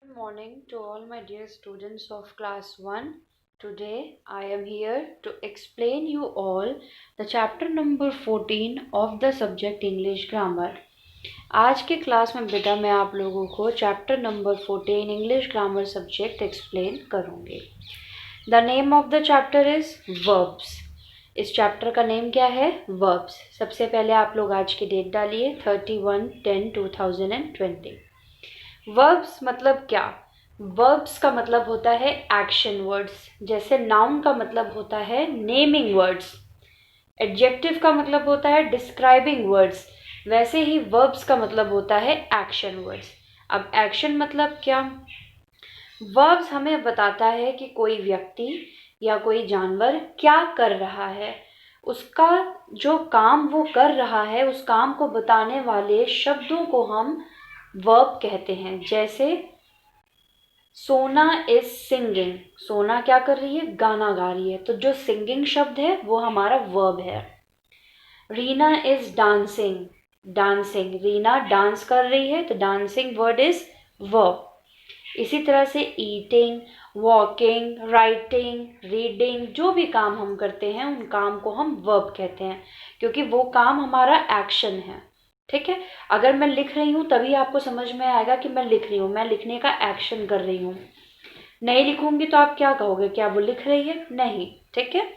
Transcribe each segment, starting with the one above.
Good morning to all my dear students of class 1. Today I am here to explain you all the chapter number 14 of the subject English Grammar. आज के class में बेटा मैं आप लोगों को chapter number 14 English grammar subject explain करूँगी. The name of the chapter is verbs. इस चैप्टर का नेम क्या है? वर्ब्स. सबसे पहले आप लोग आज की डेट डालिए 31/10/2020. वर्ब्स मतलब क्या? वर्ब्स का मतलब होता है एक्शन वर्ड्स. जैसे नाउन का मतलब होता है नेमिंग वर्ड्स, एडजेक्टिव का मतलब होता है डिस्क्राइबिंग वर्ड्स, वैसे ही वर्ब्स का मतलब होता है एक्शन वर्ड्स. अब एक्शन मतलब क्या? वर्ब्स हमें बताता है कि कोई व्यक्ति या कोई जानवर क्या कर रहा है. उसका जो काम वो कर रहा है उस काम को बताने वाले शब्दों को हम वर्ब कहते हैं. जैसे सोना इज सिंगिंग. सोना क्या कर रही है? गाना गा रही है. तो जो सिंगिंग शब्द है वो हमारा वर्ब है. Reena is dancing. Dancing, Reena dance कर रही है तो डांसिंग वर्ड इज वर्ब. इसी तरह से ईटिंग, वॉकिंग, राइटिंग, रीडिंग, जो भी काम हम करते हैं उन काम को हम वर्ब कहते हैं, क्योंकि वो काम हमारा एक्शन है. ठीक है. अगर मैं लिख रही हूँ तभी आपको समझ में आएगा कि मैं लिख रही हूँ, मैं लिखने का एक्शन कर रही हूँ. नहीं लिखूंगी तो आप क्या कहोगे? क्या वो लिख रही है? नहीं. ठीक है.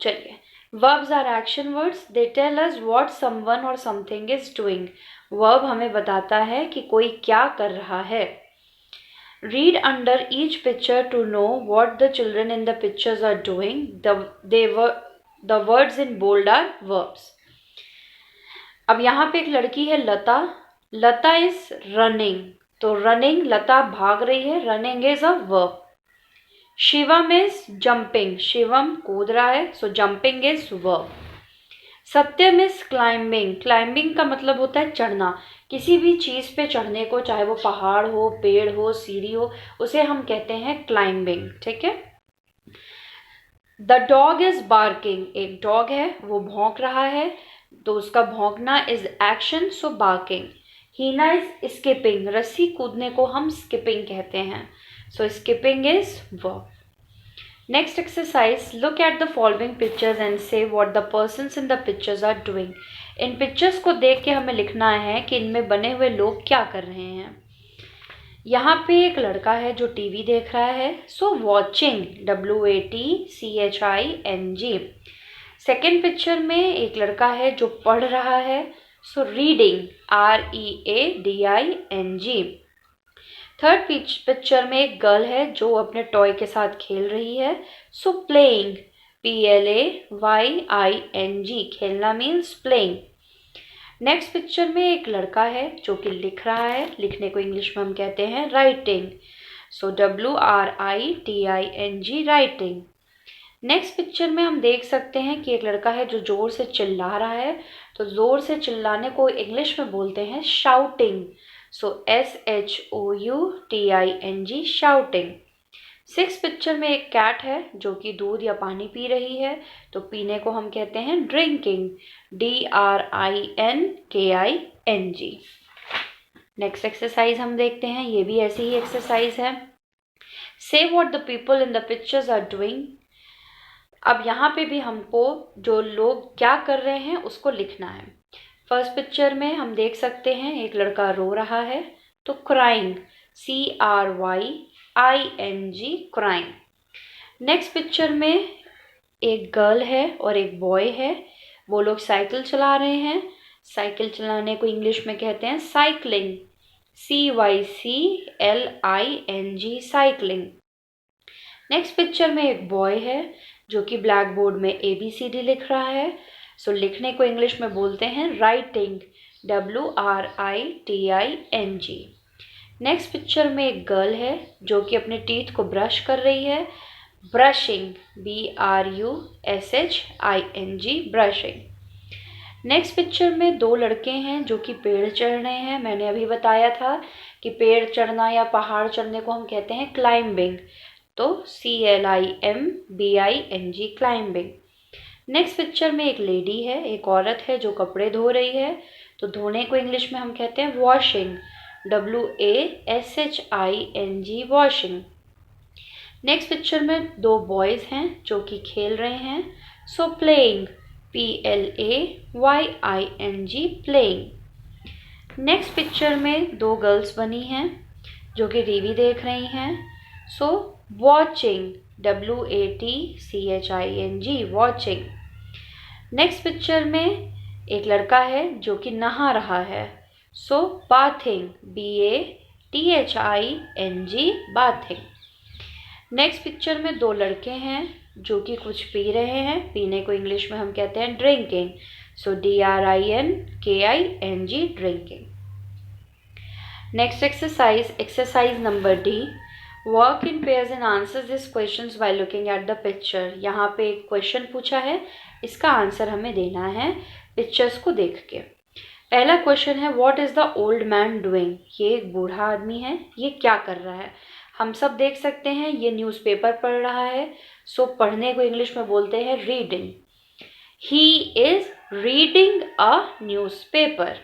चलिए, verbs are action words. They tell us what someone or something is doing. verb हमें बताता है कि कोई क्या कर रहा है. Read under each picture to know what the children in the pictures are doing. The words in bold are verbs. अब यहाँ पे एक लड़की है लता. Lata is running. तो रनिंग, लता भाग रही है. Running is a verb. Shivam is jumping. Shivam कूद रहा है. So jumping is verb. Satyam is climbing. Climbing का मतलब होता है चढ़ना. किसी भी चीज पे चढ़ने को, चाहे वो पहाड़ हो, पेड़ हो, सीढ़ी हो, उसे हम कहते हैं क्लाइंबिंग. ठीक है. The dog is barking. एक डॉग है वो भौंक रहा है, तो उसका भौंकना is action, so barking. Heena is skipping. रस्सी कूदने को हम स्किपिंग कहते हैं, so skipping is verb. Next exercise, look at the following pictures and say what the persons in the pictures are doing. इन पिक्चर्स को देख के हमें लिखना है कि इनमें बने हुए लोग क्या कर रहे हैं. यहाँ पे एक लड़का है जो टीवी देख रहा है, सो वॉचिंग, WATCHING. सेकेंड पिक्चर में एक लड़का है जो पढ़ रहा है, so reading, READING. Third picture में एक गर्ल है जो अपने टॉय के साथ खेल रही है, सो प्लेइंग, PLAYING. खेलना मीन्स प्लेइंग. नेक्स्ट पिक्चर में एक लड़का है जो कि लिख रहा है. लिखने को इंग्लिश में हम कहते हैं राइटिंग, सो WRITING, राइटिंग. नेक्स्ट पिक्चर में हम देख सकते हैं कि एक लड़का है जो जोर से चिल्ला रहा है, तो जोर से चिल्लाने को इंग्लिश में बोलते हैं शाउटिंग, सो SHOUTING, शाउटिंग. सिक्स पिक्चर में एक कैट है जो कि दूध या पानी पी रही है, तो पीने को हम कहते हैं ड्रिंकिंग, DRINKING. नेक्स्ट एक्सरसाइज हम देखते हैं. ये भी ऐसी ही एक्सरसाइज है. Say what the people in the pictures are doing. अब यहाँ पे भी हमको जो लोग क्या कर रहे हैं उसको लिखना है. फर्स्ट पिक्चर में हम देख सकते हैं एक लड़का रो रहा है, तो crying, CRYING, crying. Next picture में एक गर्ल है और एक बॉय है. वो लोग साइकिल चला रहे हैं. साइकिल चलाने को इंग्लिश में कहते हैं cycling, CYCLING, cycling. Next picture में एक बॉय है जो कि ब्लैक बोर्ड में ABCD लिख रहा है, सो लिखने को इंग्लिश में बोलते हैं राइटिंग, WRITING. नेक्स्ट पिक्चर में एक गर्ल है जो कि अपने टीथ को ब्रश कर रही है, brushing, BRUSHING, brushing. Next picture में दो लड़के हैं जो कि पेड़ चढ़ रहे हैं. मैंने अभी बताया था कि पेड़ चढ़ना या पहाड़ चढ़ने को हम कहते हैं क्लाइंबिंग, तो CLIMBING, क्लाइंबिंग. नेक्स्ट पिक्चर में एक लेडी है, एक औरत है जो कपड़े धो रही है, तो धोने को इंग्लिश में हम कहते हैं washing, WASHING washing. Next picture में दो बॉयज़ हैं जो कि खेल रहे हैं। सो playing, PLAYING playing. Next picture में दो गर्ल्स बनी हैं जो कि टीवी देख रही हैं। So watching, WATCHING watching. Next picture में एक लड़का है जो कि नहा रहा है। So bathing, BATHING bathing. Next picture में दो लड़के हैं जो कि कुछ पी रहे हैं। पीने को इंग्लिश में हम कहते हैं drinking. So DRINKING drinking. Next exercise number D, work in pairs and answer this questions by looking at the picture. यहाँ पे एक क्वेश्चन पूछा है, इसका आंसर हमें देना है पिक्चर्स को देख के। पहला क्वेश्चन है what is the old man doing. ये एक बूढ़ा आदमी है, ये क्या कर रहा है। हम सब देख सकते हैं ये न्यूज़पेपर पढ़ रहा है। सो पढ़ने को इंग्लिश में बोलते हैं reading. He is reading a newspaper.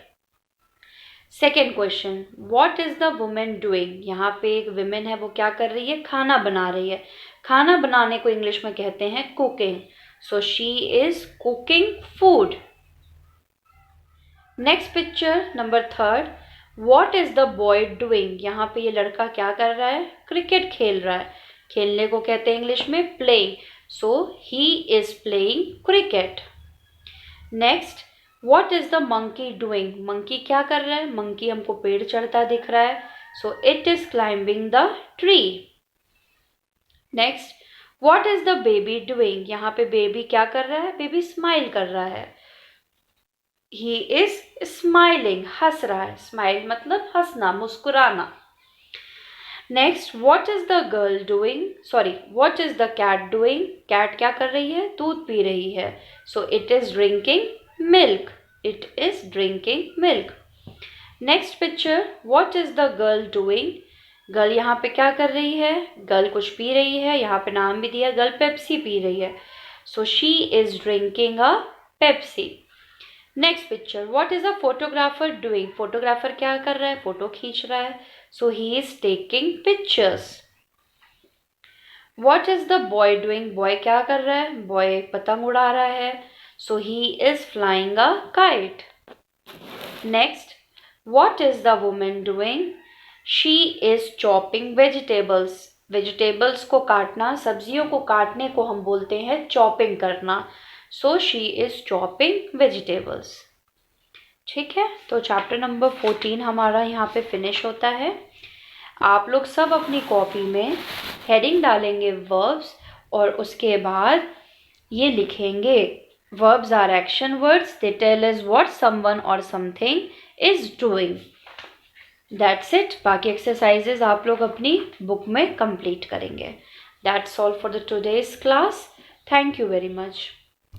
Second question, what is the women doing. यहाँ पे एक वुमेन है, वो क्या कर रही है, खाना बना रही है। खाना बनाने को इंग्लिश में कहते हैं cooking. So she is cooking food. Next picture number third, what is the boy doing. यहाँ पे ये लड़का क्या कर रहा है, क्रिकेट खेल रहा है। खेलने को कहते हैं इंग्लिश में playing. So he is playing cricket. Next, what is the monkey doing. Monkey क्या कर रहा है, मंकी हमको पेड़ चढ़ता दिख रहा है। So it is climbing the tree. Next, what is the baby doing. यहाँ पे बेबी क्या कर रहा है, बेबी स्माइल कर रहा है। ही इज स्माइलिंग, हंस रहा है। स्माइल मतलब हंसना, मुस्कुराना। Next, what is the girl doing, what is the cat doing. Cat क्या कर रही है, दूध पी रही है। So it is drinking milk, it is drinking milk. Next picture, what is the girl doing. Girl यहाँ पे क्या कर रही है, गर्ल कुछ पी रही है। यहाँ पे नाम भी दिया, गर्ल पेप्सी पी रही है। So she is drinking a Pepsi. Next picture, what is a photographer doing. Photographer क्या कर रहा है, फोटो खींच रहा है। So he is taking pictures. What is the boy doing. Boy क्या कर रहा है, बॉय पतंग उड़ा रहा है। So he is flying a kite. Next, what is the women doing. She is chopping vegetables. Vegetables को काटना, सब्जियों को काटने को हम बोलते हैं चॉपिंग करना। सो शी इज चॉपिंग वेजिटेबल्स। ठीक है, तो चैप्टर नंबर 14 हमारा यहाँ पे फिनिश होता है। आप लोग सब अपनी कॉपी में हेडिंग डालेंगे वर्ब्स, और उसके बाद ये लिखेंगे verbs are action words, they tell us what someone or something is doing. That's it. बाकी एक्सरसाइजेज आप लोग अपनी बुक में कंप्लीट करेंगे. That's all for the today's class. Thank you very much.